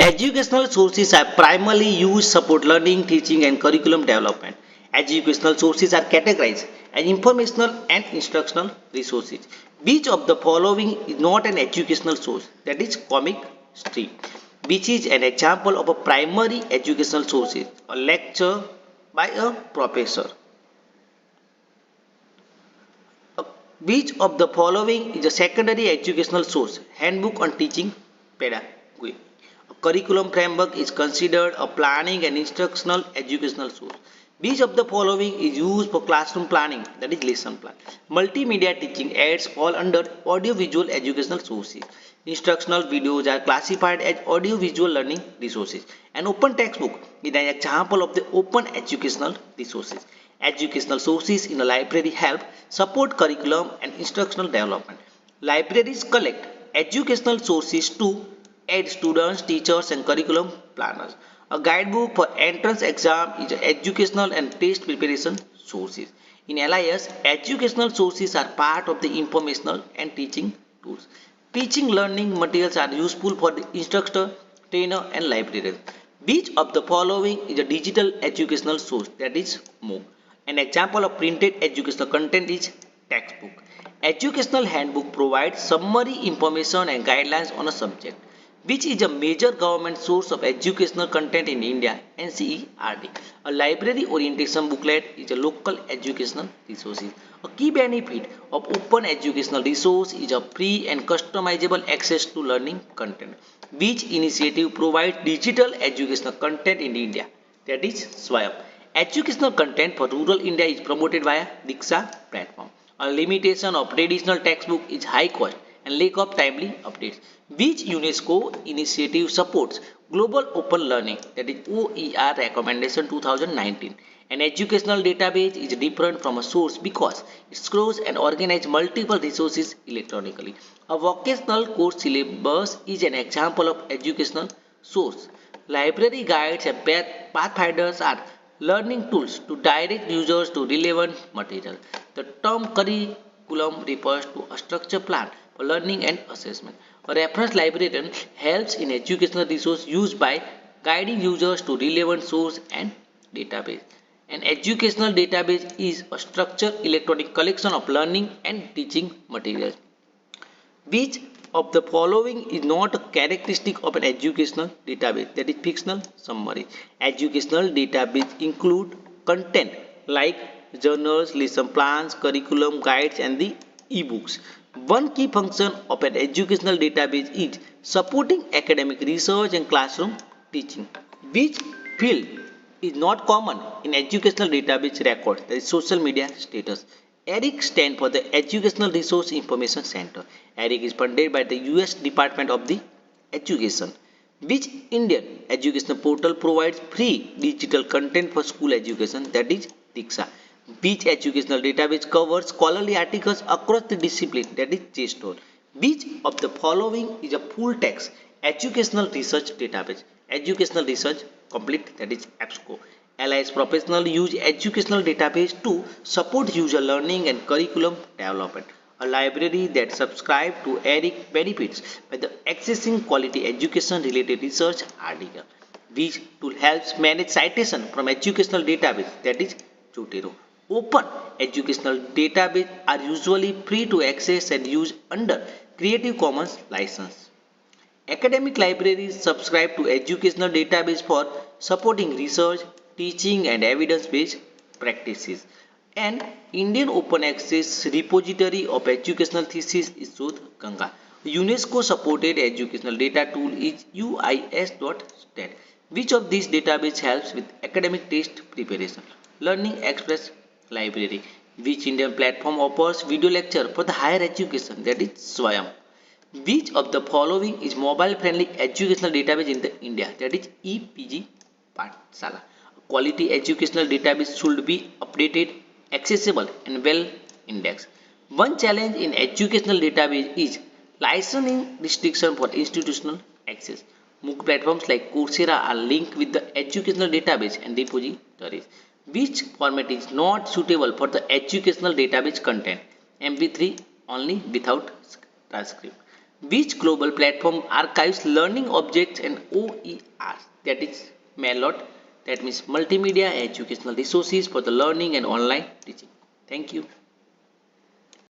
Educational sources are primarily used to support learning, teaching, and curriculum development. Educational sources are categorized as informational and instructional resources. Which of the following is not an educational source? That is comic strip, which is an example of a primary educational source, a lecture by a professor. Which of the following is a secondary educational source? Handbook on teaching pedagogy. A curriculum framework is considered a planning and instructional educational source. Which of the following is used for classroom planning? That is lesson plan. Multimedia teaching aids fall under audiovisual educational sources. Instructional videos are classified as audiovisual learning resources. An open textbook is an example of the open educational resources. Educational sources in a library help support curriculum and instructional development. Libraries collect educational sources to aid students, teachers, and curriculum planners. A guidebook for entrance exam is educational and test preparation sources. In LIS, educational sources are part of the informational and teaching tools. Teaching learning materials are useful for the instructor, trainer, and librarian. Which of the following is a digital educational source? That is MOOC. An example of printed educational content is textbook. Educational handbook provides summary information and guidelines on a subject. Which is a major government source of educational content in India? NCERT. A library orientation booklet is a local educational resource. A key benefit of open educational resource is a free and customizable access to learning content. Which initiative provides digital educational content in India? That is Swayam. Educational content for rural India is promoted via Diksha platform. A limitation of traditional textbook is high cost and lack of timely updates. Which UNESCO initiative supports global open learning? That is OER recommendation 2019. An educational database is different from a source because it stores and organizes multiple resources electronically. A vocational course syllabus is an example of educational source. Library guides and pathfinders are learning tools to direct users to relevant material. The term curriculum refers to a structure plan for learning and assessment. A reference librarian helps in educational resource used by guiding users to relevant source and database. An educational database is a structured electronic collection of learning and teaching materials. Which of the following is not a characteristic of an educational database? That is fictional summary. Educational database include content like journals, lesson plans, curriculum guides, and the ebooks. One key function of an educational database is supporting academic research and classroom teaching. Which field is not common in educational database record? That is social media status. ERIC stands for the Educational Resource Information Center. ERIC is funded by the US Department of the Education. Which Indian educational portal provides free digital content for school education? That is Diksha. Which educational database covers scholarly articles across the discipline? That is JSTOR. Which of the following is a full text educational research database? Educational Research Complete, that is EBSCO. LIS professionals use educational database to support user learning and curriculum development. A library that subscribes to ERIC benefits by the accessing quality education related research article. Which tool helps manage citation from educational database? That is Zotero. Open educational databases are usually free to access and use under Creative Commons license. Academic libraries subscribe to educational database for supporting research, teaching and evidence-based practices. An Indian open access repository of educational thesis is Sodh Ganga. UNESCO supported educational data tool is UIS.stat. Which of these database helps with academic test preparation? Learning Express Library. Which Indian platform offers video lecture for the higher education? That is Swayam. Which of the following is mobile friendly educational database in the India? That is EPG Pathshala. Quality educational database should be updated, accessible and well indexed. One challenge in educational database is licensing restriction for institutional access. MOOC platforms like Coursera are linked with the educational database and repositories. Which format is not suitable for the educational database content? MP3 only without transcript. Which global platform archives learning objects and OERs? That is MALOT. That means multimedia educational resources for the learning and online teaching. Thank you.